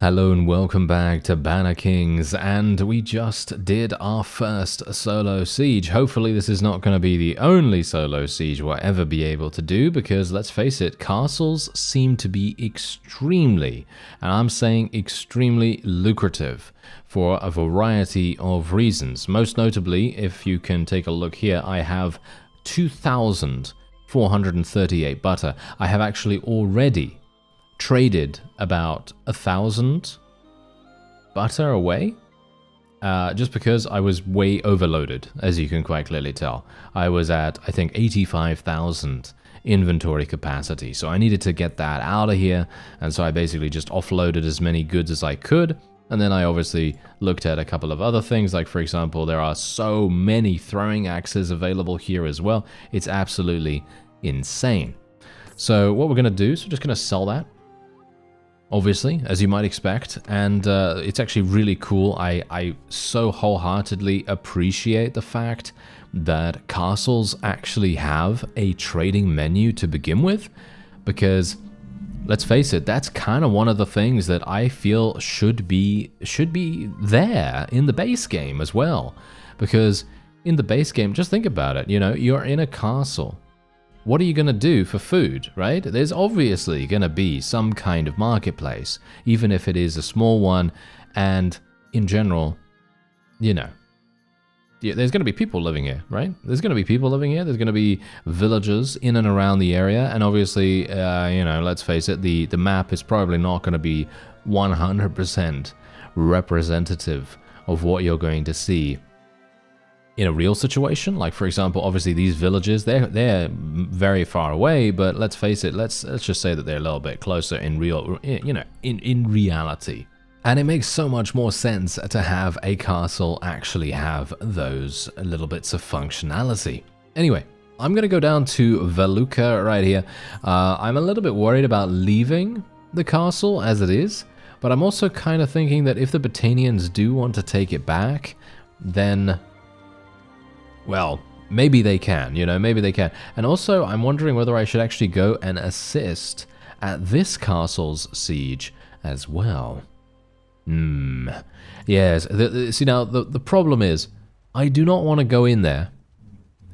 Hello and welcome back to BannerKings, and we just did our first solo siege. Hopefully this is not going to be the only solo siege we'll ever be able to do, because let's face it, castles seem to be extremely, and I'm saying extremely lucrative for a variety of reasons. Most notably, if you can take a look here, I have 2,438 butter. I have actually already traded about 1,000 butter away, just because I was way overloaded, as you can quite clearly tell. I was at, I think, 85,000 inventory capacity, so I needed to get that out of here, and so I basically just offloaded as many goods as I could, and then I obviously looked at a couple of other things, like for example, there are so many throwing axes available here as well. It's absolutely insane. So what we're going to do is we're just going to sell that, obviously, as you might expect, and it's actually really cool. I so wholeheartedly appreciate the fact that castles actually have a trading menu to begin with, because let's face it, that's kind of one of the things that I feel should be there in the base game as well. Because in the base game, just think about it, you know, you're in a castle. What are you going to do for food, right? There's obviously going to be some kind of marketplace, even if it is a small one, and in general, you know, there's going to be people living here, right? There's going to be people living here, there's going to be villagers in and around the area, and obviously, you know, let's face it, the map is probably not going to be 100% representative of what you're going to see in a real situation. Like for example, obviously these villages, they're very far away, but let's face it, let's just say that they're a little bit closer in real, you know, in reality. And it makes so much more sense to have a castle actually have those little bits of functionality. Anyway, I'm gonna go down to Veluca right here. I'm a little bit worried about leaving the castle as it is, but I'm also kind of thinking that if the Botanians do want to take it back, then, well, maybe they can, you know, maybe they can. And also, I'm wondering whether I should actually go and assist at this castle's siege as well. Yes, see now, the problem is, I do not want to go in there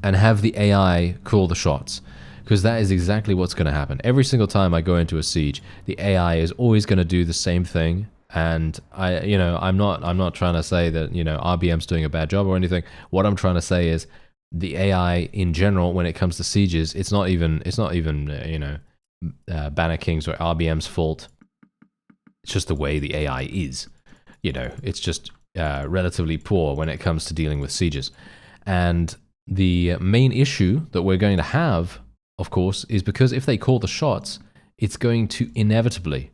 and have the AI call the shots, because that is exactly what's going to happen. Every single time I go into a siege, the AI is always going to do the same thing. And you know, I'm not trying to say that, you know, RBM's doing a bad job or anything. What I'm trying to say is the AI in general, when it comes to sieges, it's not even you know, BannerKings or RBM's fault. It's just the way the AI is. You know, it's just relatively poor when it comes to dealing with sieges. And the main issue that we're going to have, of course, is because if they call the shots, it's going to inevitably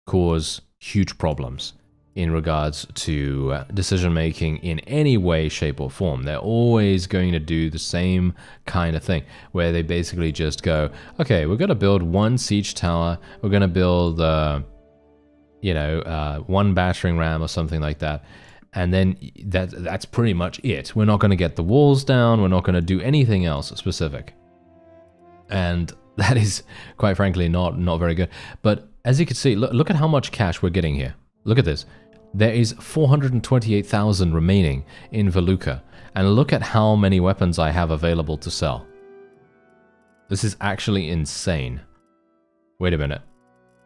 cause huge problems in regards to decision making in any way, shape, or form. They're always going to do the same kind of thing, where they basically just go, okay, we're going to build one siege tower, we're going to build, you know, one battering ram or something like that, and then that's pretty much it. We're not going to get the walls down, we're not going to do anything else specific. And that is, quite frankly, not very good. But as you can see, look at how much cash we're getting here. Look at this. There is 428,000 remaining in Veluca. And look at how many weapons I have available to sell. This is actually insane. Wait a minute.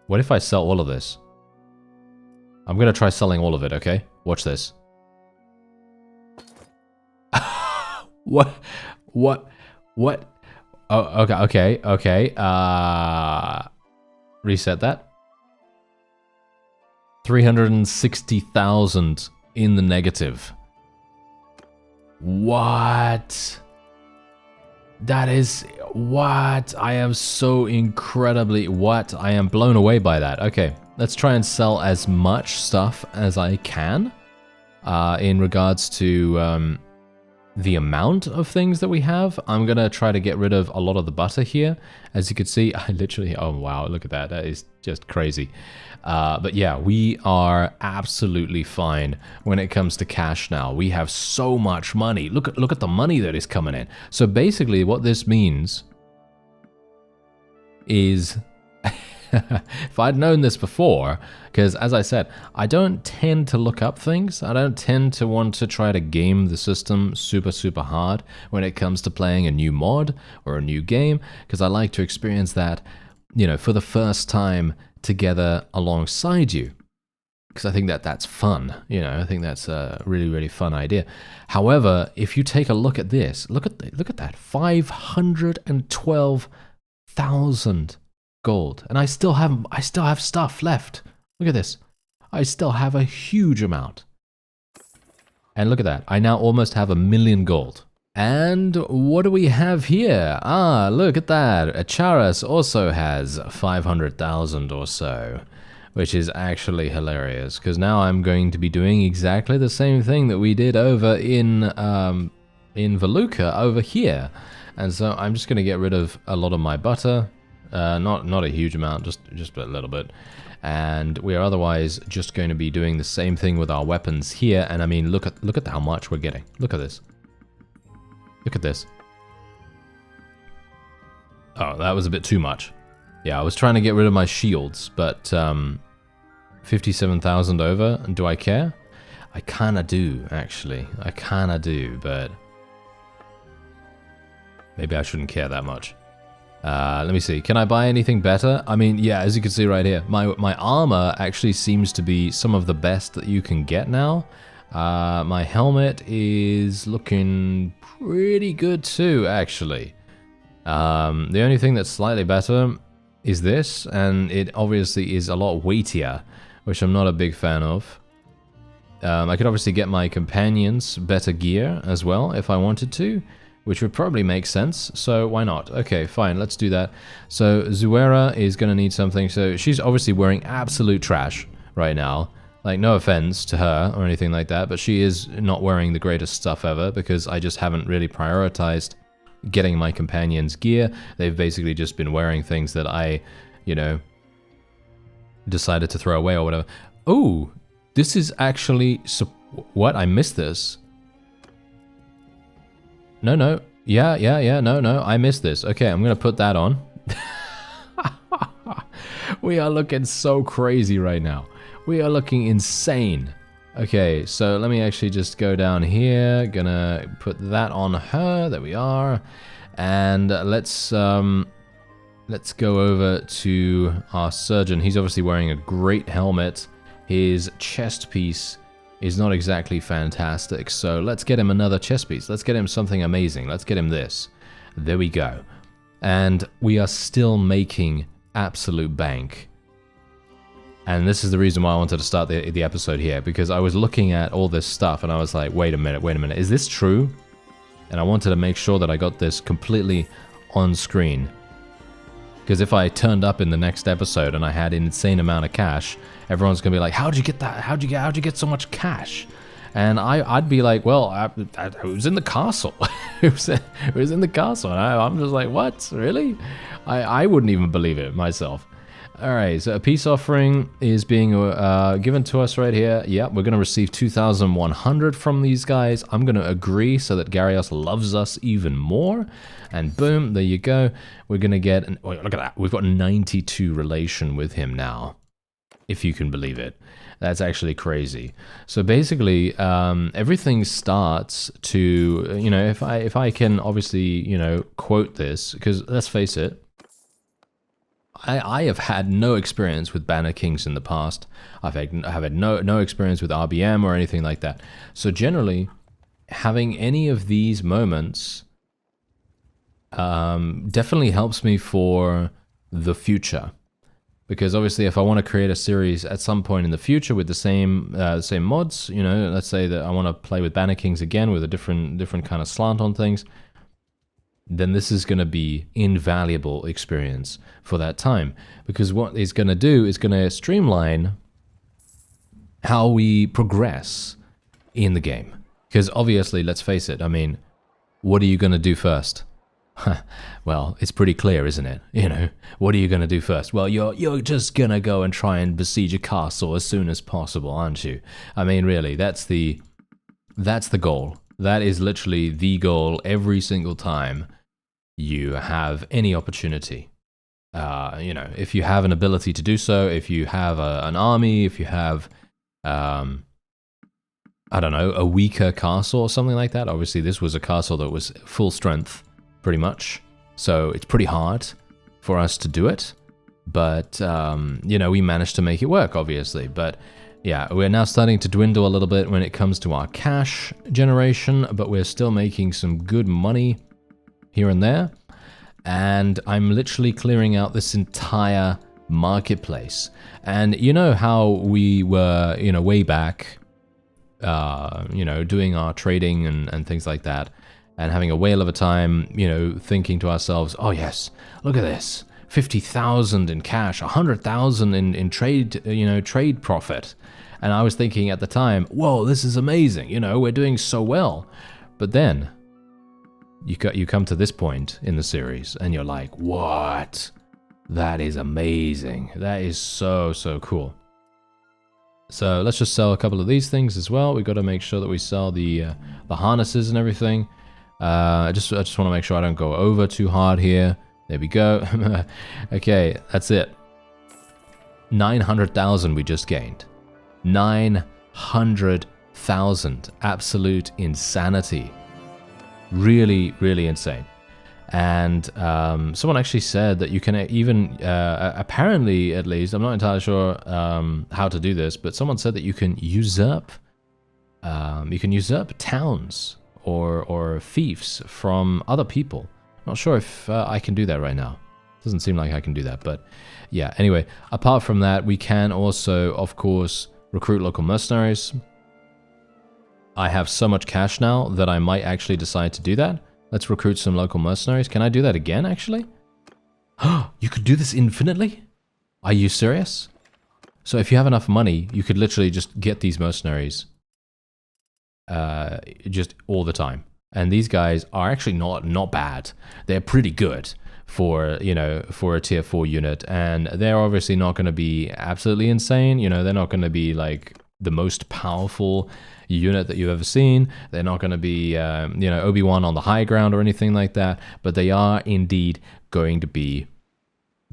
What if I sell all of this? I'm going to try selling all of it, okay? Watch this. What? Oh, okay. Reset that. 360,000 in the negative. What? That is... what? I am so incredibly... what? I am blown away by that. Okay, let's try and sell as much stuff as I can in regards to the amount of things that we have. I'm gonna try to get rid of a lot of the butter here. As you can see, I literally... oh wow, look at that. That is just crazy. But yeah, we are absolutely fine when it comes to cash now. We have so much money. Look at the money that is coming in. So basically what this means is If I'd known this before, because as I said, I don't tend to look up things. I don't tend to want to try to game the system super hard when it comes to playing a new mod or a new game, because I like to experience that, you know, for the first time together alongside you. Because I think that that's fun, you know. I think that's a really fun idea. However, if you take a look at this, look at that, 512,000 gold, and I still have stuff left. Look at this, I still have a huge amount. And look at that, I now almost have 1 million gold. And what do we have here? Ah, look at that. Acharas also has 500,000 or so. Which is actually hilarious, because now I'm going to be doing exactly the same thing that we did over in Veluca over here. And so I'm just going to get rid of a lot of my butter, not a huge amount, just a little bit. And we are otherwise just going to be doing the same thing with our weapons here. And I mean, look at how much we're getting. Look at this. Look at this. Oh, that was a bit too much. Yeah, I was trying to get rid of my shields, but 57,000 over, and do I care? I kinda do, actually. I kinda do, but maybe I shouldn't care that much. Let me see, can I buy anything better? I mean, yeah, as you can see right here, my armor actually seems to be some of the best that you can get now. My helmet is looking pretty good too, actually. The only thing that's slightly better is this, and it obviously is a lot weightier, which I'm not a big fan of. I could obviously get my companions better gear as well if I wanted to, which would probably make sense, so why not? Okay, fine, let's do that. So Zuera is going to need something, so she's obviously wearing absolute trash right now. Like, no offense to her or anything like that, but she is not wearing the greatest stuff ever, because I just haven't really prioritized getting my companions gear. They've basically just been wearing things that I, you know, decided to throw away or whatever. Oh, this is actually... what? I missed this. No. Yeah, no, I missed this. Okay, I'm gonna put that on. We are looking so crazy right now. We are looking insane. Okay, so let me actually just go down here. Gonna put that on her. There we are. And let's go over to our surgeon. He's obviously wearing a great helmet. His chest piece is not exactly fantastic, so let's get him another chest piece. Let's get him something amazing. Let's get him this. There we go. And we are still making absolute bank. And this is the reason why I wanted to start the episode here, because I was looking at all this stuff and I was like, wait a minute, is this true? And I wanted to make sure that I got this completely on screen. Because if I turned up in the next episode and I had an insane amount of cash, everyone's gonna be like, how'd you get that? How'd you get so much cash? And I'd be like, well, it was in the castle. it was in the castle. And I'm just like, what? Really? I wouldn't even believe it myself. Alright, so a peace offering is being given to us right here. Yep, we're going to receive 2,100 from these guys. I'm going to agree so that Garios loves us even more. And boom, there you go. We're going to get... look at that. We've got 92 relation with him now, if you can believe it. That's actually crazy. So basically, everything starts to... You know, if I can obviously, you know, quote this, because let's face it, I have had no experience with BannerKings in the past. I've had no experience with RBM or anything like that. So generally, having any of these moments definitely helps me for the future. Because obviously, if I want to create a series at some point in the future with the same mods, you know, let's say that I want to play with BannerKings again with a different kind of slant on things, then this is going to be invaluable experience for that time. Because what it's going to do is going to streamline how we progress in the game. Because obviously, let's face it, I mean, what are you going to do first? Well, it's pretty clear, isn't it? You know, what are you going to do first? Well, you're just going to go and try and besiege a castle as soon as possible, aren't you? I mean, really, that's the goal. That is literally the goal every single time you have any opportunity. you know, if you have an ability to do so, if you have an army, if you have, I don't know, a weaker castle or something like that. Obviously, this was a castle that was full strength, pretty much. So it's pretty hard for us to do it. But, you know, we managed to make it work, obviously. But yeah, we're now starting to dwindle a little bit when it comes to our cash generation, but we're still making some good money here and there. And I'm literally clearing out this entire marketplace. And you know how we were, you know, way back, you know, doing our trading and things like that, and having a whale of a time, you know, thinking to ourselves, oh yes, look at this. 50,000 in cash, 100,000 in trade, you know, trade profit. And I was thinking at the time, whoa, this is amazing. You know, we're doing so well. But then you come to this point in the series and you're like, what? That is amazing. That is so, so cool. So let's just sell a couple of these things as well. We've got to make sure that we sell the harnesses and everything. I just want to make sure I don't go over too hard here. There we go. Okay, that's it. 900,000 we just gained. 900,000. Absolute insanity. Really, really insane. And someone actually said that you can even, apparently at least, I'm not entirely sure how to do this, but someone said that you can usurp towns or fiefs from other people. Not sure if I can do that right now. Doesn't seem like I can do that, but yeah. Anyway, apart from that, we can also, of course, recruit local mercenaries. I have so much cash now that I might actually decide to do that. Let's recruit some local mercenaries. Can I do that again, actually? You could do this infinitely? Are you serious? So if you have enough money, you could literally just get these mercenaries just all the time. And these guys are actually not bad. They're pretty good for, you know, for a tier 4 unit. And they're obviously not going to be absolutely insane. You know, they're not going to be like the most powerful unit that you've ever seen. They're not going to be, you know, Obi-Wan on the high ground or anything like that. But they are indeed going to be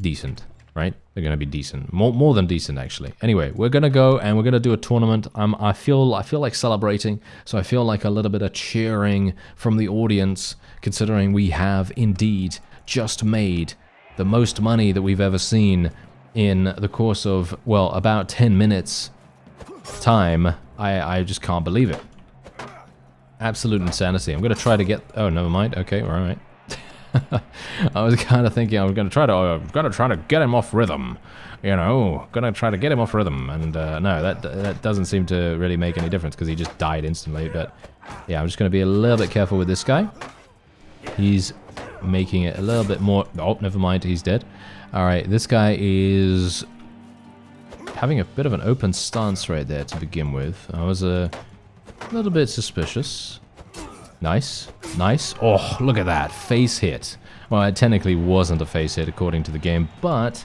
decent, right? They're going to be decent. More than decent, actually. Anyway, we're going to go and we're going to do a tournament. I feel like celebrating, so I feel like a little bit of cheering from the audience, considering we have indeed just made the most money that we've ever seen in the course of, well, about 10 minutes time. I just can't believe it. Absolute insanity. I'm going to try to get... Oh, never mind. Okay, all right. I was kind of thinking I was going to try to get him off rhythm, you know, gonna try to get him off rhythm, and no, that doesn't seem to really make any difference because he just died instantly. But yeah, I'm just going to be a little bit careful with this guy. He's making it a little bit more. Oh, never mind, he's dead. All right, this guy is having a bit of an open stance right there to begin with. I was a little bit suspicious. Nice, nice. Oh, look at that. Face hit. Well, it technically wasn't a face hit according to the game, but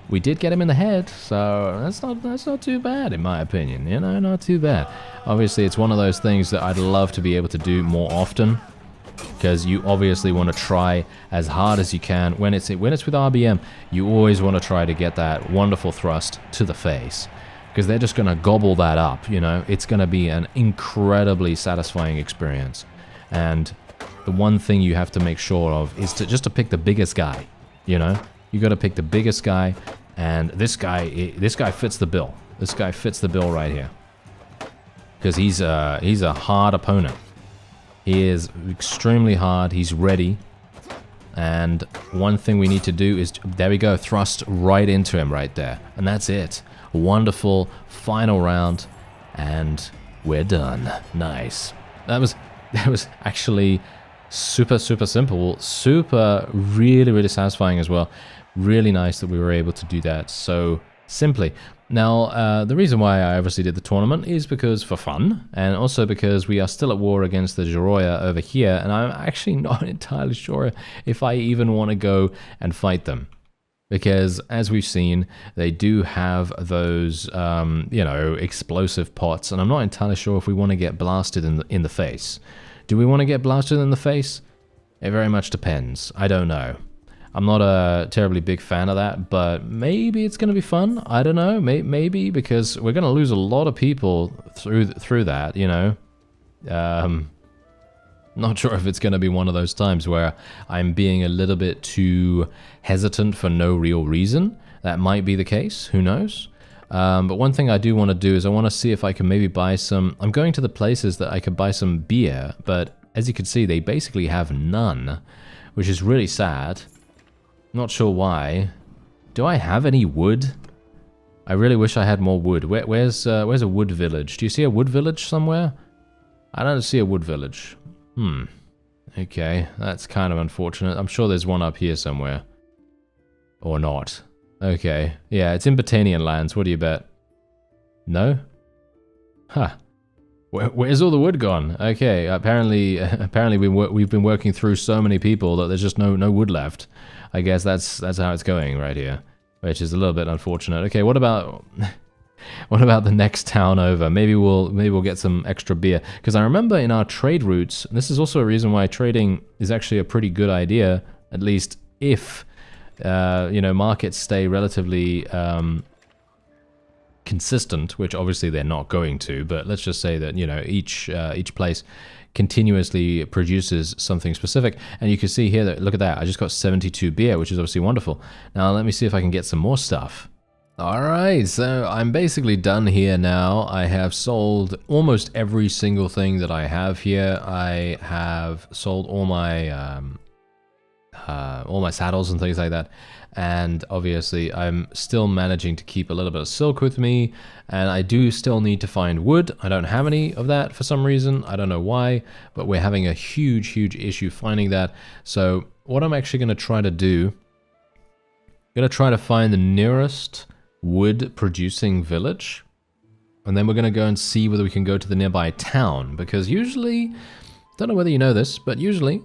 we did get him in the head, so that's not too bad in my opinion. You know, not too bad. Obviously, it's one of those things that I'd love to be able to do more often, because you obviously want to try as hard as you can. When it's with RBM, you always want to try to get that wonderful thrust to the face, because they're just going to gobble that up, you know. It's going to be an incredibly satisfying experience. And the one thing you have to make sure of is to pick the biggest guy, you know? You got to pick the biggest guy, and this guy fits the bill. This guy fits the bill right here. Because he's a hard opponent. He is extremely hard. He's ready. And one thing we need to do is, there we go, thrust right into him right there. And that's it. Wonderful final round, and we're done. Nice. That was actually super simple, really satisfying as well. Really nice that we were able to do that so simply. Now, the reason why I obviously did the tournament is because for fun, and also because we are still at war against the Terrae over here, and I'm actually not entirely sure if I even want to go and fight them. Because, as we've seen, they do have those, you know, explosive pots, and I'm not entirely sure if we want to get blasted in the face. Do we want to get blasted in the face? It very much depends. I don't know. I'm not a terribly big fan of that, but maybe it's going to be fun. I don't know. Maybe because we're going to lose a lot of people through that, you know. Not sure if it's going to be one of those times where I'm being a little bit too hesitant for no real reason. That might be the case. Who knows? But one thing I do want to do is I want to see if I can maybe buy some... I'm going to the places that I could buy some beer, but as you can see, they basically have none, which is really sad. Not sure why. Do I have any wood? I really wish I had more wood. Where's a wood village? Do you see a wood village somewhere? I don't see a wood village. Okay, that's kind of unfortunate. I'm sure there's one up here somewhere. Or not. Okay, yeah, it's in Botanian lands. What do you bet? No? Huh. Where's all the wood gone? Okay, apparently we've been working through so many people that there's just no wood left. I guess that's how it's going right here, which is a little bit unfortunate. Okay, what about the next town over? Maybe we'll get some extra beer, because I remember in our trade routes, and this is also a reason why trading is actually a pretty good idea, at least if you know, markets stay relatively consistent, which obviously they're not going to, but let's just say that, you know, each place continuously produces something specific. And you can see here that, look at that, I just got 72 beer, which is obviously wonderful. Now let me see if I can get some more stuff. Alright, so I'm basically done here now. I have sold almost every single thing that I have here. I have sold all my saddles and things like that, and obviously I'm still managing to keep a little bit of silk with me, and I do still need to find wood. I don't have any of that for some reason. I don't know why, but we're having a huge issue finding that. So what I'm actually going to try to do, I'm going to try to find the nearest wood producing village, and then we're going to go and see whether we can go to the nearby town, because usually, don't know whether you know this, but usually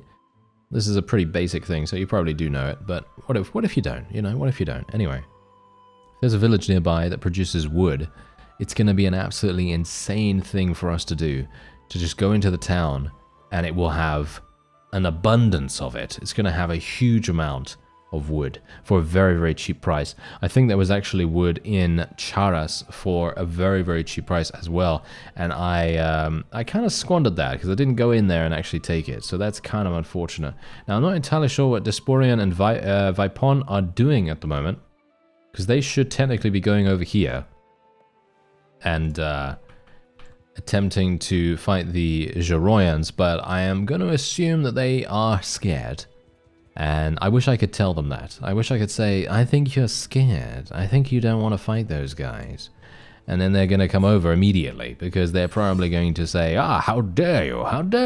this is a pretty basic thing, so you probably do know it, but what if you don't? You know, what if you don't? Anyway, if there's a village nearby that produces wood, it's going to be an absolutely insane thing for us to do, to just go into the town, and it will have an abundance of it. It's going to have a huge amount of wood for a very cheap price. I think there was actually wood in Charas for a very cheap price as well, and I kind of squandered that because I didn't go in there and actually take it, so that's kind of unfortunate. Now I'm not entirely sure what Desporian and Vipon are doing at the moment, because they should technically be going over here and attempting to fight the Geroyans, but I am going to assume that they are scared. And I wish I could tell them that. I wish I could say, I think you're scared. I think you don't want to fight those guys. And then they're going to come over immediately, because they're probably going to say, how dare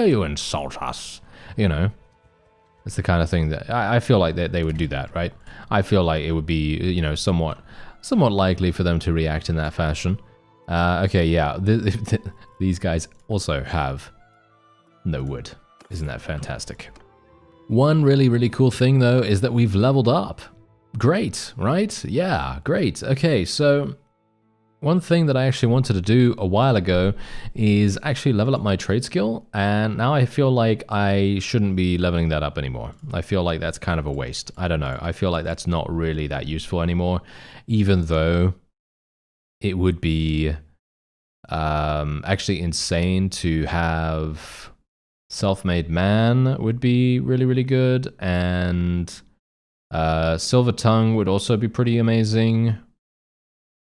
you insult us? You know, it's the kind of thing that I feel like they would do that, right? I feel like it would be, you know, somewhat likely for them to react in that fashion. Okay, yeah, these guys also have no wood. Isn't that fantastic? One really cool thing, though, is that we've leveled up. Great, right? Yeah, great. Okay, so one thing that I actually wanted to do a while ago is actually level up my trade skill, and now I feel like I shouldn't be leveling that up anymore. I feel like that's kind of a waste. I don't know. I feel like that's not really that useful anymore, even though it would be actually insane to have... Self-made man would be really good, and Silver Tongue would also be pretty amazing.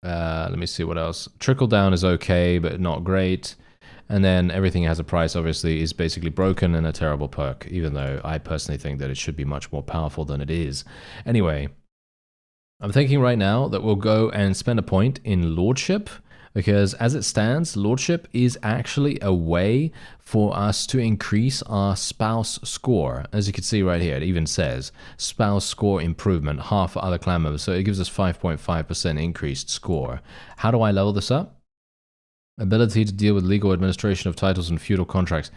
Let me see what else. Trickle Down is okay, but not great. And then Everything Has a Price, obviously, is basically broken and a terrible perk, even though I personally think that it should be much more powerful than it is. Anyway, I'm thinking right now that we'll go and spend a point in Lordship, because as it stands, Lordship is actually a way for us to increase our spouse score. As you can see right here, it even says spouse score improvement, half for other clan members. So it gives us 5.5% increased score. How do I level this up? Ability to deal with legal administration of titles and feudal contracts.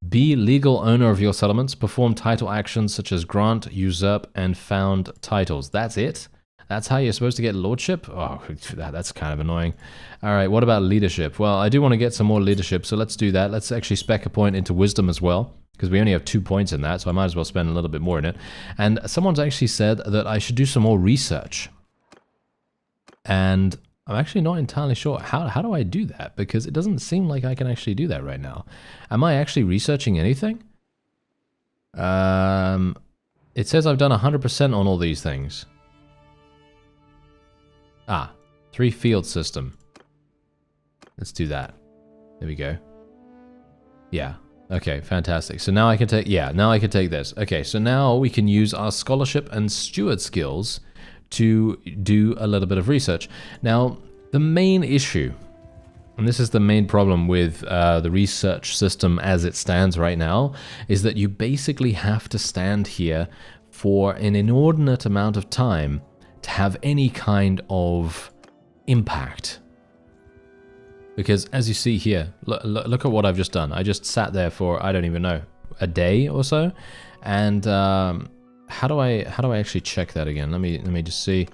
Be legal owner of your settlements. Perform title actions such as grant, usurp, and found titles. That's it? That's how you're supposed to get lordship? Oh, that's kind of annoying. All right, what about leadership? Well, I do want to get some more leadership, so let's do that. Let's actually spec a point into wisdom as well. because we only have 2 points in that, so I might as well spend a little bit more in it. And someone's actually said that I should do some more research. And I'm actually not entirely sure how do I do that, because it doesn't seem like I can actually do that right now. Am I actually researching anything? It says I've done 100% on all these things. Ah, 3 field system. Let's do that. There we go. Yeah. Okay, fantastic. So now I can take, now I can take this. Okay, so now we can use our scholarship and steward skills to do a little bit of research. Now, the main issue, and this is the main problem with the research system as it stands right now, is that you basically have to stand here for an inordinate amount of time to have any kind of impact. Because as you see here, look at what I've just done. I just sat there for, I don't even know, a day or so. And how do I actually check that again? Let me just see.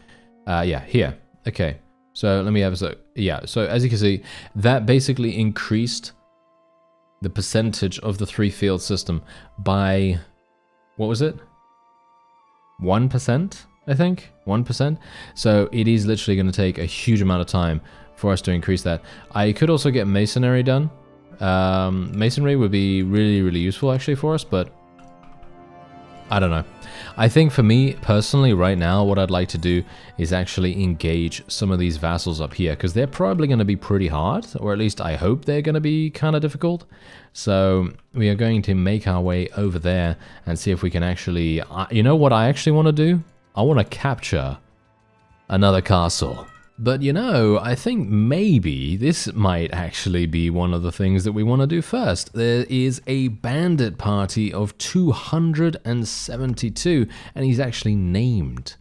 Yeah, here. Okay. So let me have a look. Yeah, so as you can see, that basically increased the percentage of the 3 field system by, what was it? 1%, I think? 1%. So it is literally going to take a huge amount of time for us to increase that. I could also get masonry done. Masonry would be really, really useful actually for us, but I don't know. I think for me personally right now, what I'd like to do is actually engage some of these vassals up here, because they're probably going to be pretty hard, or at least I hope they're going to be kind of difficult. So we are going to make our way over there and see if we can actually, you know what I actually want to do? I want to capture another castle. But you know, I think maybe this might actually be one of the things that we want to do first. There is a bandit party of 272, and he's actually named.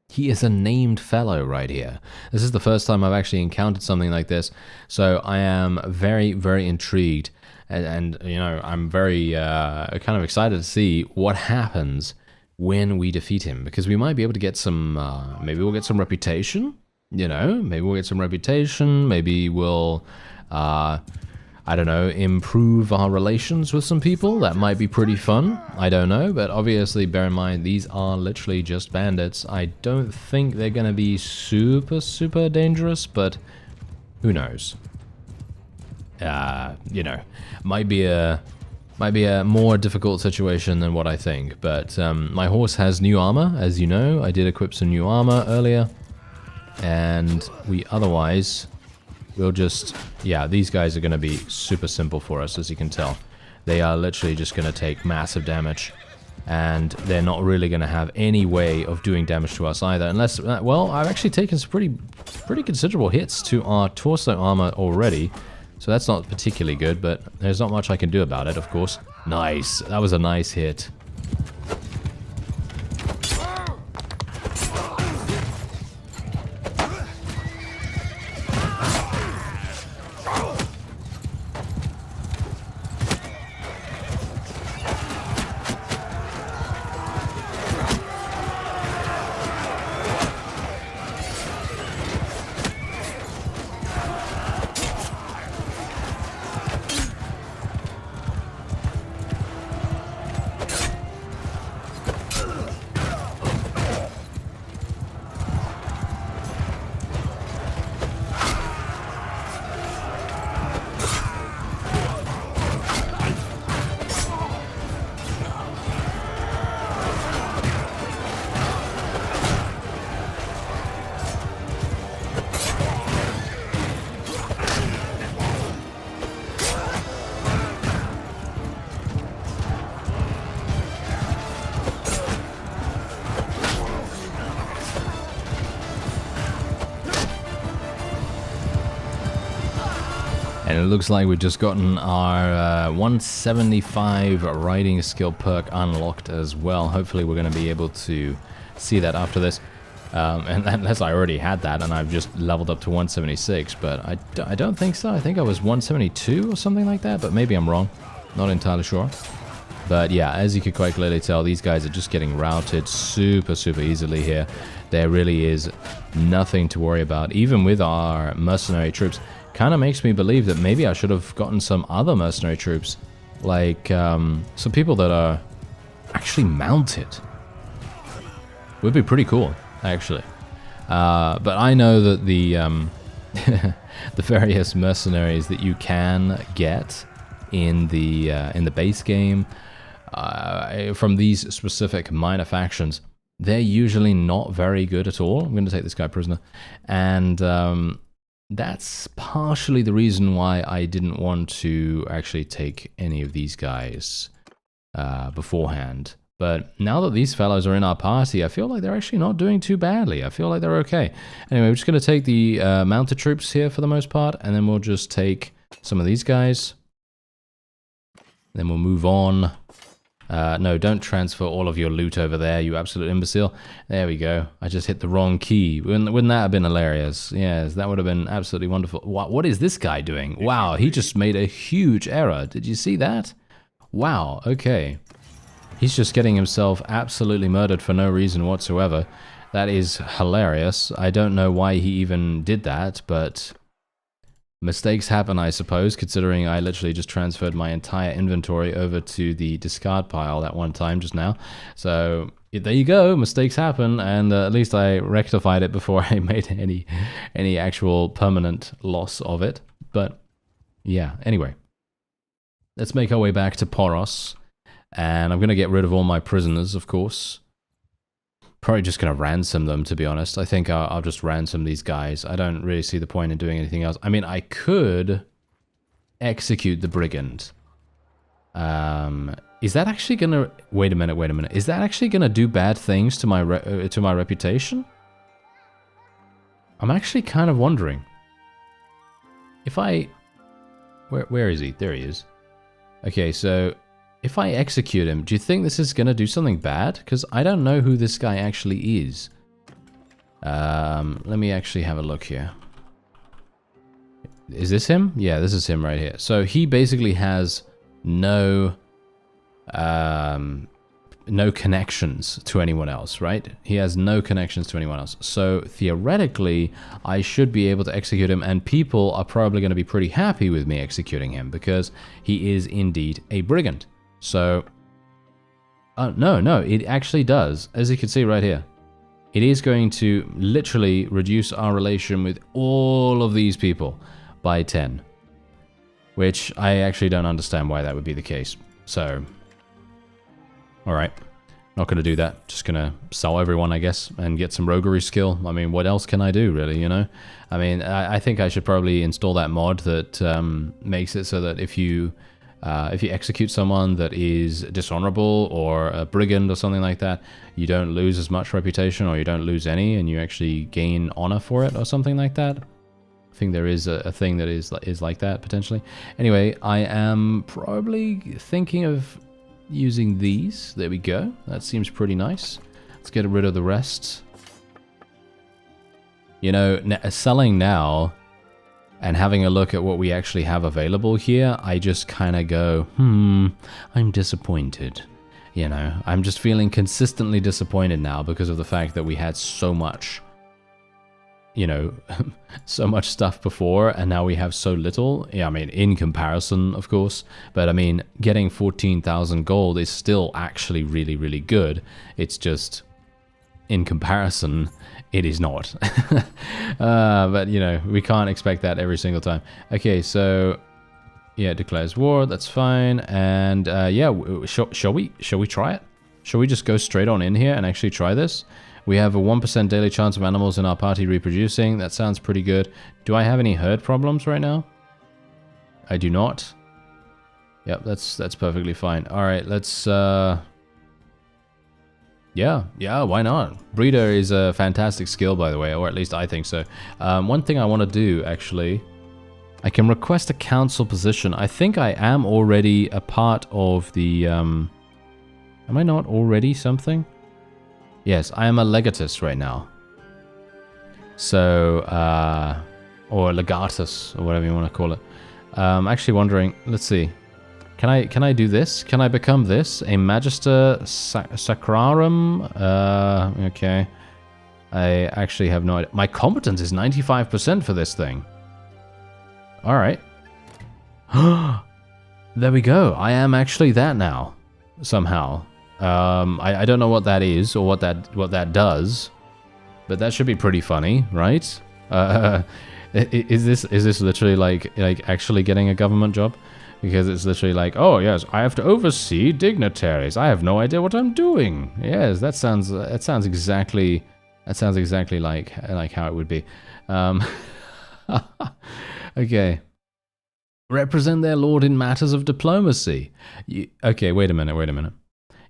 He is a named fellow right here. This is the first time I've actually encountered something like this, so I am very, very intrigued, and you know, I'm very kind of excited to see what happens when we defeat him, because we might be able to get some, maybe we'll get some reputation. You know, maybe we'll get some reputation, maybe we'll, I don't know, improve our relations with some people. That might be pretty fun. I don't know, but obviously bear in mind, these are literally just bandits. I don't think they're going to be super, super dangerous, but who knows? You know, might be a more difficult situation than what I think, but my horse has new armor, as you know. I did equip some new armor earlier. And we otherwise will just, yeah, these guys are going to be super simple for us, as you can tell. They are literally just going to take massive damage, and they're not really going to have any way of doing damage to us either, unless, well, I've actually taken some pretty considerable hits to our torso armor already, so that's not particularly good, but there's not much I can do about it, of course. Nice, that was a nice hit. And it looks like we've just gotten our 175 riding skill perk unlocked as well. Hopefully we're going to be able to see that after this. And unless I already had that and I've just leveled up to 176, but I don't think so. I think I was 172 or something like that, but maybe I'm wrong. Not entirely sure. But yeah, as you can quite clearly tell, these guys are just getting routed super, super easily here. There really is nothing to worry about, even with our mercenary troops. Kind of makes me believe that maybe I should have gotten some other mercenary troops Like, some people that are actually mounted. Would be pretty cool, actually. But I know that the the various mercenaries that you can get in the base game from these specific minor factions, they're usually not very good at all. I'm going to take this guy prisoner, and that's partially the reason why I didn't want to actually take any of these guys beforehand. But now that these fellows are in our party, I feel like they're actually not doing too badly. I feel like they're okay. Anyway, we're just going to take the mounted troops here for the most part, and then we'll just take some of these guys. Then we'll move on. No, don't transfer all of your loot over there, you absolute imbecile. There we go. I just hit the wrong key. Wouldn't that have been hilarious? Yes, that would have been absolutely wonderful. What is this guy doing? Wow, he just made a huge error. Did you see that? Wow, okay. He's just getting himself absolutely murdered for no reason whatsoever. That is hilarious. I don't know why he even did that, but mistakes happen, I suppose, considering I literally just transferred my entire inventory over to the discard pile at one time just now. So there you go, mistakes happen, and at least I rectified it before I made any actual permanent loss of it. But yeah, anyway. Let's make our way back to Poros. And I'm going to get rid of all my prisoners, of course. Probably just going to ransom them, to be honest. I think I'll just ransom these guys. I don't really see the point in doing anything else. I mean, I could execute the brigand. Is that actually going to... Wait a minute. Is that actually going to do bad things to my reputation? I'm actually kind of wondering. If I... Where is he? There he is. Okay, so... If I execute him, do you think this is going to do something bad? Because I don't know who this guy actually is. Let me actually have a look here. Is this him? Yeah, this is him right here. So he basically has no connections to anyone else, right? He has no connections to anyone else. So theoretically, I should be able to execute him, and people are probably going to be pretty happy with me executing him because he is indeed a brigand. So, no, it actually does. As you can see right here, it is going to literally reduce our relation with all of these people by 10. Which I actually don't understand why that would be the case. So, alright. Not going to do that. Just going to sell everyone, I guess, and get some roguery skill. I mean, what else can I do, really, you know? I mean, I think I should probably install that mod that makes it so that if you execute someone that is dishonorable or a brigand or something like that, you don't lose as much reputation, or you don't lose any, and you actually gain honor for it or something like that. I think there is a thing that is like that, potentially. Anyway, I am probably thinking of using these. There we go. That seems pretty nice. Let's get rid of the rest. You know, selling now... and having a look at what we actually have available here, I just kind of go, I'm disappointed. You know, I'm just feeling consistently disappointed now because of the fact that we had so much, you know, so much stuff before, and now we have so little. Yeah, I mean, in comparison, of course. But I mean, getting 14,000 gold is still actually really, really good. It's just, in comparison... it is not. But, you know, we can't expect that every single time. Okay, so, yeah, declares war, that's fine. And, yeah, shall we try it? Shall we just go straight on in here and actually try this? We have a 1% daily chance of animals in our party reproducing. That sounds pretty good. Do I have any herd problems right now? I do not. Yep, that's perfectly fine. All right, let's... Yeah, why not? Breeder is a fantastic skill, by the way, or at least I think so. One thing I want to do, actually, I can request a council position. I think I am already a part of the... Am I not already something? Yes, I am a legatus right now. So, or legatus, or whatever you want to call it. I'm actually wondering, let's see. Can I do this? Can I become this? A Magister Sacrarum? Okay. I actually have no idea. My competence is 95% for this thing. Alright. There we go. I am actually that now, somehow. I don't know what that is or what that does, but that should be pretty funny, right? Is this literally like actually getting a government job? Because it's literally like, oh yes, I have to oversee dignitaries. I have no idea what I'm doing. Yes, that sounds exactly like how it would be. Okay. Represent their lord in matters of diplomacy. Okay, wait a minute.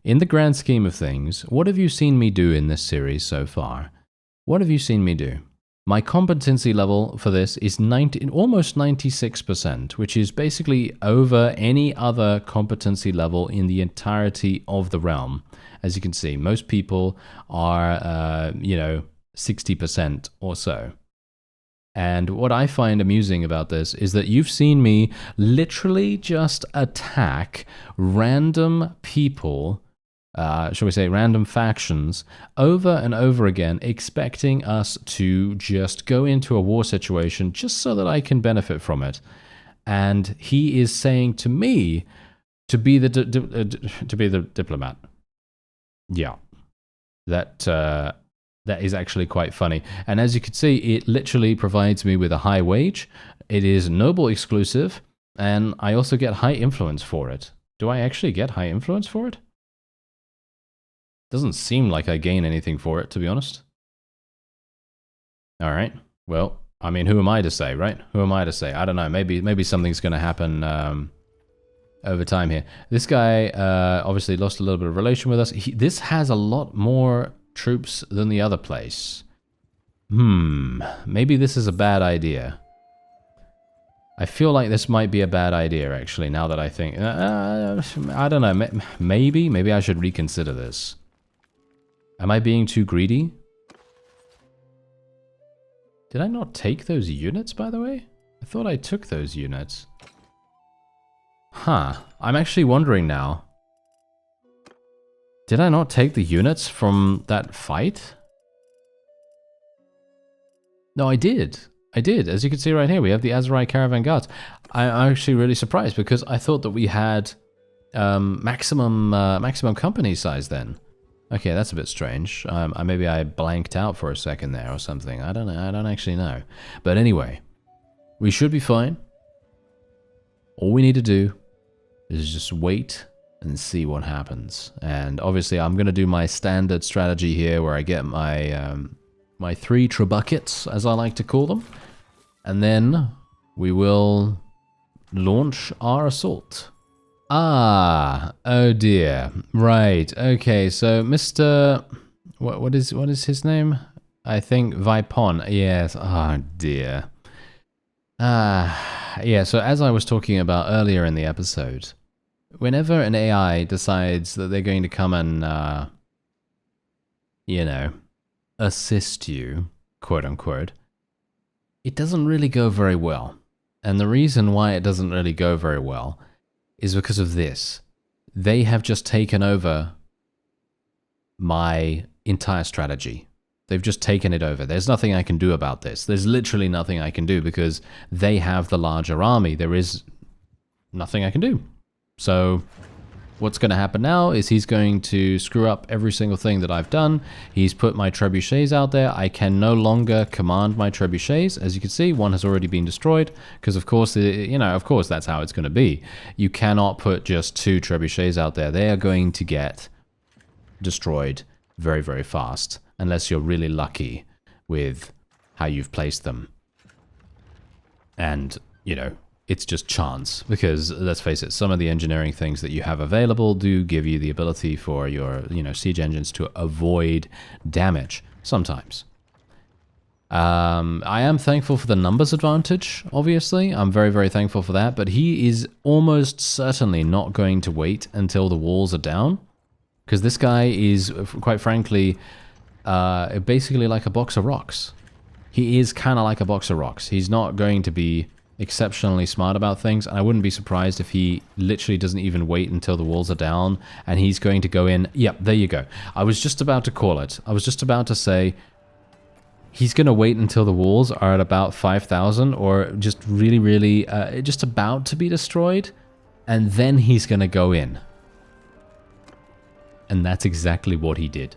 In the grand scheme of things, what have you seen me do in this series so far? What have you seen me do? My competency level for this is almost 96%, which is basically over any other competency level in the entirety of the realm. As you can see, most people are, 60% or so. And what I find amusing about this is that you've seen me literally just attack random people, shall we say random factions, over and over again, expecting us to just go into a war situation just so that I can benefit from it. And he is saying to me to be the diplomat. Yeah, that is actually quite funny. And as you can see, it literally provides me with a high wage. It is noble exclusive, and I also get high influence for it. Do I actually get high influence for it? Doesn't seem like I gain anything for it, to be honest. All right. Well, I mean, who am I to say, right? Who am I to say? I don't know. Maybe something's going to happen over time here. This guy obviously lost a little bit of relation with us. This has a lot more troops than the other place. Maybe this is a bad idea. I feel like this might be a bad idea, actually, now that I think. I don't know. Maybe I should reconsider this. Am I being too greedy? Did I not take those units, by the way? I thought I took those units. Huh. I'm actually wondering now. Did I not take the units from that fight? No, I did. I did. As you can see right here, we have the Aserai Caravan Guards. I'm actually really surprised because I thought that we had maximum company size then. Okay, that's a bit strange. Maybe I blanked out for a second there or something. I don't know. I don't actually know. But anyway, we should be fine. All we need to do is just wait and see what happens. And obviously, I'm going to do my standard strategy here where I get my my 3 trebuchets, as I like to call them. And then we will launch our assault. Ah, oh dear. Right. Okay, so Mr. What is his name? I think Vipon. Yes. Oh dear. Yeah, so as I was talking about earlier in the episode, whenever an AI decides that they're going to come and assist you, quote unquote, it doesn't really go very well. And the reason why it doesn't really go very well is because of this. They have just taken over my entire strategy. They've just taken it over. There's nothing I can do about this. There's literally nothing I can do because they have the larger army. There is nothing I can do. So what's going to happen now is he's going to screw up every single thing that I've done. He's put my trebuchets out there. I can no longer command my trebuchets. As you can see, one has already been destroyed because, of course, of course, that's how it's going to be. You cannot put just 2 trebuchets out there. They are going to get destroyed very, very fast unless you're really lucky with how you've placed them. And, it's just chance because, let's face it, some of the engineering things that you have available do give you the ability for your, siege engines to avoid damage sometimes. I am thankful for the numbers advantage, obviously. I'm very, very thankful for that, but he is almost certainly not going to wait until the walls are down because this guy is, quite frankly, basically like a box of rocks. He is kind of like a box of rocks. He's not going to be exceptionally smart about things, and I wouldn't be surprised if he literally doesn't even wait until the walls are down and he's going to go in. Yep, there you go. I was just about to call it. I was just about to say he's going to wait until the walls are at about 5,000 or just really, really just about to be destroyed. and then he's going to go in. And that's exactly what he did.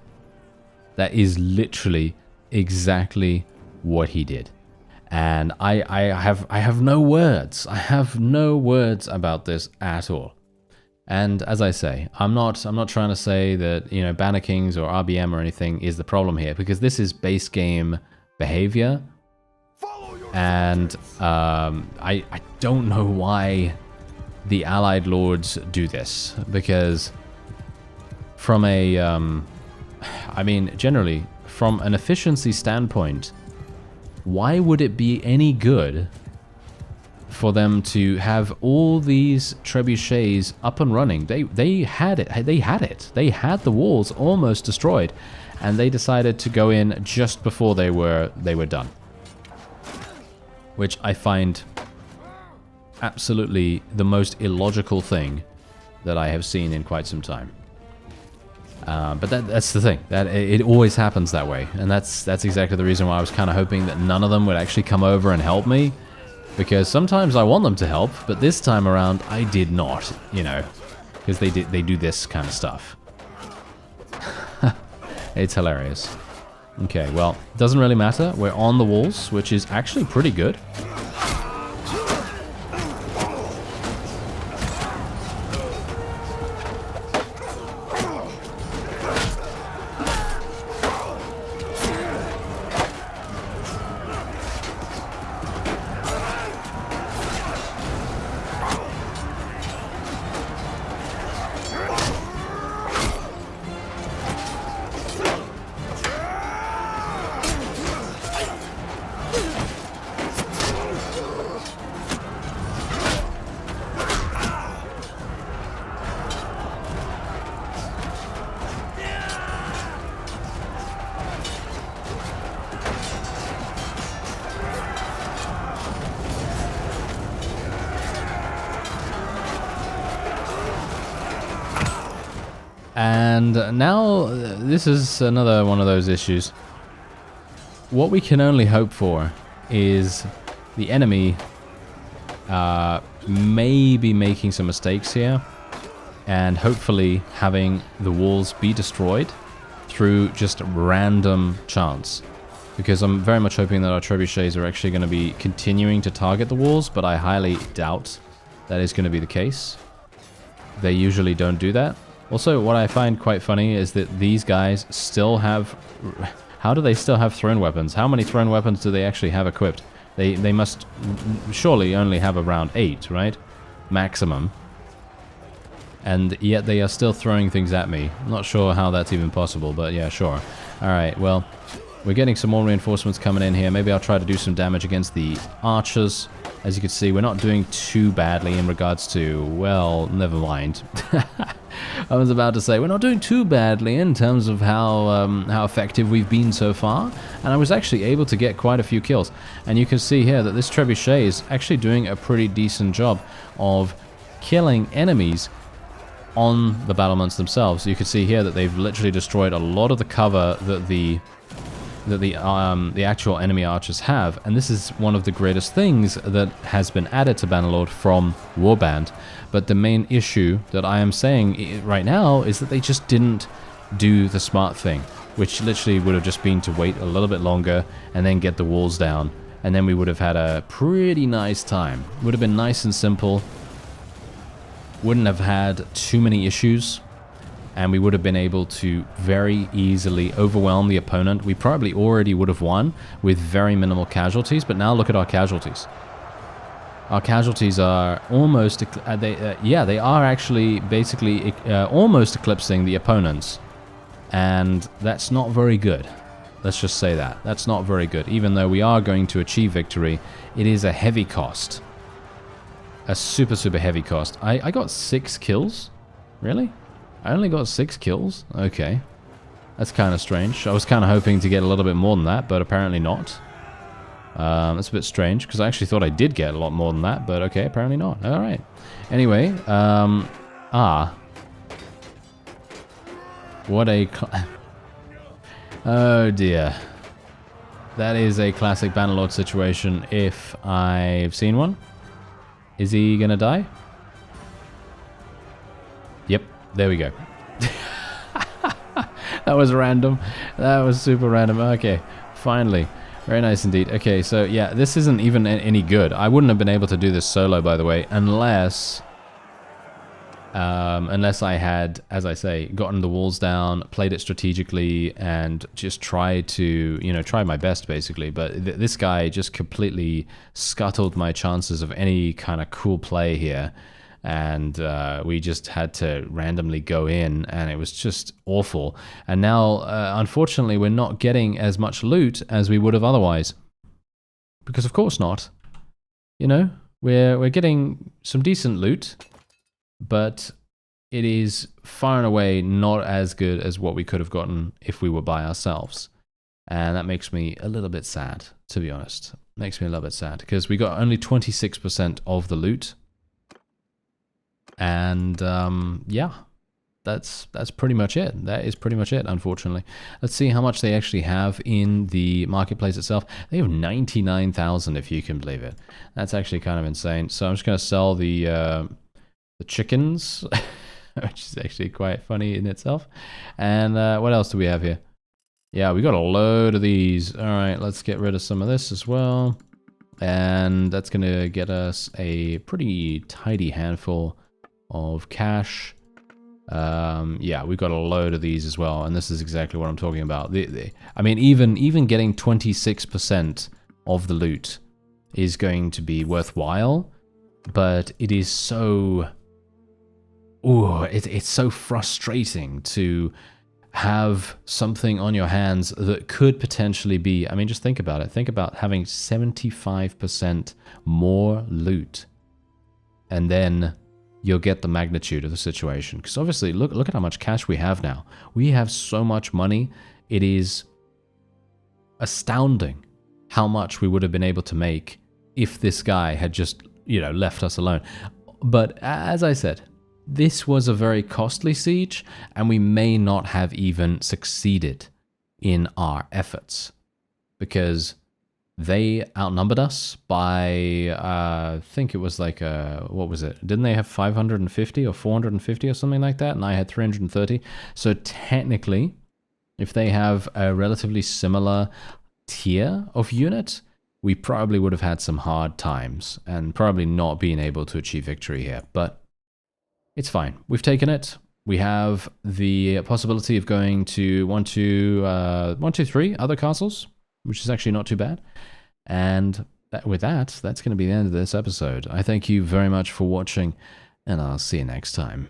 That is literally exactly what he did. And I have no words. I have no words about this at all. And as I say, I'm not trying to say that, you know, BannerKings or RBM or anything is the problem here, because this is base game behavior. And I don't know why the Allied Lords do this, because from a, I mean, generally, from an efficiency standpoint, why would it be any good for them to have all these trebuchets up and running? They had it. They had the walls almost destroyed, and they decided to go in just before they were done, which I find absolutely the most illogical thing that I have seen in quite some time. But that's the thing, that it always happens that way, and that's exactly the reason why I was kind of hoping that none of them would actually come over and help me, because sometimes I want them to help, but this time around I did not, you know, because they do this kind of stuff. It's hilarious. Okay, well, it doesn't really matter. We're on the walls, which is actually pretty good. And now, this is another one of those issues. What we can only hope for is the enemy maybe making some mistakes here, and hopefully having the walls be destroyed through just random chance. Because I'm very much hoping that our trebuchets are actually going to be continuing to target the walls, but I highly doubt that is going to be the case. They usually don't do that. Also, what I find quite funny is that these guys still have... How do they still have thrown weapons? How many thrown weapons do they actually have equipped? They must surely only have around 8, right? Maximum. And yet they are still throwing things at me. I'm not sure how that's even possible, but yeah, sure. Alright, well, we're getting some more reinforcements coming in here. Maybe I'll try to do some damage against the archers. As you can see, we're not doing too badly in regards to... Well, never mind. I was about to say, we're not doing too badly in terms of how effective we've been so far. And I was actually able to get quite a few kills. And you can see here that this trebuchet is actually doing a pretty decent job of killing enemies on the battlements themselves. You can see here that they've literally destroyed a lot of the cover that the actual enemy archers have, and this is one of the greatest things that has been added to Bannerlord from Warband. But the main issue that I am saying right now is that they just didn't do the smart thing, which literally would have just been to wait a little bit longer and then get the walls down, and then we would have had a pretty nice time. Would have been nice and simple, wouldn't have had too many issues, and we would have been able to very easily overwhelm the opponent. We probably already would have won with very minimal casualties, but now look at our casualties. Our casualties are almost, they are actually basically almost eclipsing the opponents, and that's not very good. Let's just say that. That's not very good. Even though we are going to achieve victory, it is a heavy cost. A super, super heavy cost. I got 6 kills? Really? I only got 6 kills? Okay. That's kind of strange. I was kind of hoping to get a little bit more than that, but apparently not. That's a bit strange, because I actually thought I did get a lot more than that, but okay, apparently not. Alright. Anyway, what a... Oh dear. That is a classic Bannerlord situation if I've seen one. Is he gonna die? there we go. That was random. That was super random. Okay, finally. Very nice indeed. Okay, so yeah, this isn't even any good. I wouldn't have been able to do this solo, by the way, unless I had, as I say, gotten the walls down, played it strategically, and just tried to, try my best, basically. But this guy just completely scuttled my chances of any kind of cool play here. And we just had to randomly go in, and it was just awful. And now, unfortunately, we're not getting as much loot as we would have otherwise. Because of course not. We're getting some decent loot, but it is far and away not as good as what we could have gotten if we were by ourselves. And that makes me a little bit sad, to be honest. Makes me a little bit sad, because we got only 26% of the loot. And yeah, that's pretty much it. That is pretty much it, unfortunately. Let's see how much they actually have in the marketplace itself. They have 99,000, if you can believe it. That's actually kind of insane. So I'm just going to sell the chickens, which is actually quite funny in itself. And what else do we have here? Yeah, we got a load of these. All right, let's get rid of some of this as well. And that's going to get us a pretty tidy handful of cash. Yeah, we've got a load of these as well, and this is exactly what I'm talking about. I mean, even getting 26% of the loot is going to be worthwhile, but it is so... Ooh, it's so frustrating to have something on your hands that could potentially be... I mean, just think about it. Think about having 75% more loot, and then you'll get the magnitude of the situation. Because obviously, look at how much cash we have now. We have so much money. It is astounding how much we would have been able to make if this guy had just, left us alone. But as I said, this was a very costly siege, and we may not have even succeeded in our efforts, because they outnumbered us by, I think it was like, what was it? Didn't they have 550 or 450 or something like that? And I had 330. So technically, if they have a relatively similar tier of unit, we probably would have had some hard times and probably not been able to achieve victory here. But it's fine. We've taken it. We have the possibility of going to 1, 2, 3 other castles, which is actually not too bad. And with that, that's going to be the end of this episode. I thank you very much for watching, and I'll see you next time.